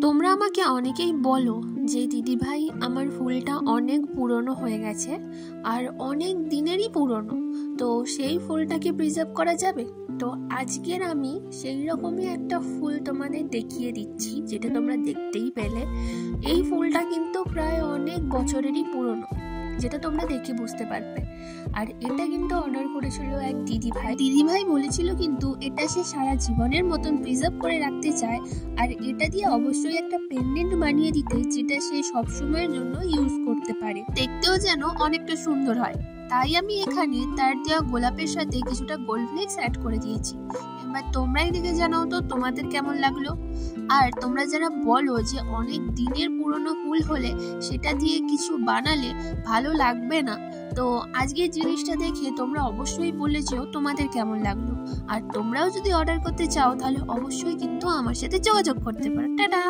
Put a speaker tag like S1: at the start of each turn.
S1: তোমরা আমাকে অনেকেই বলো যে দিদি ভাই আমার ফুলটা অনেক পুরনো হয়ে গেছে আর অনেক দিনেরই পুরনো, তো সেই ফুলটাকে প্রিজার্ভ করা যাবে? তো আজকের আমি সেই রকমই একটা ফুল তোমাদের দেখিয়ে দিচ্ছি, যেটা তোমরা দেখতেই পেলে। এই ফুলটা কিন্তু প্রায় অনেক বছরেরই পুরনো, যেটা তোমরা দেখে বুঝতে পারবে। আর এটা কিন্তু অর্ডার করেছিল এক দিদিভাই বলেছিল কিন্তু এটা সে সারা জীবনের মতন প্রিজার্ভ করে রাখতে চায়, আর এটা দিয়ে অবশ্যই একটা পেন্ডেন্ট বানিয়ে দিতে, যেটা সে সবসময়ের জন্য ইউজ করতে পারে, দেখতেও যেন অনেকটা সুন্দর হয়। তাই আমি এখানে তার দেওয়া গোলাপের সাথে কিছুটা গোল্ড ফ্লেক্স অ্যাড করে দিয়েছি। এবার তোমরাই দেখে জানাও তো তোমাদের কেমন লাগলো। আর তোমরা যারা বলো যে অনেক দিনের পুরনো ফুল হলে সেটা দিয়ে কিছু বানালে ভালো লাগবে না, তো আজকের জিনিসটা দেখে তোমরা অবশ্যই বলেছো তোমাদের কেমন লাগলো। আর তোমরাও যদি অর্ডার করতে চাও তাহলে অবশ্যই কিন্তু আমার সাথে যোগাযোগ করতে পারো। টাটা।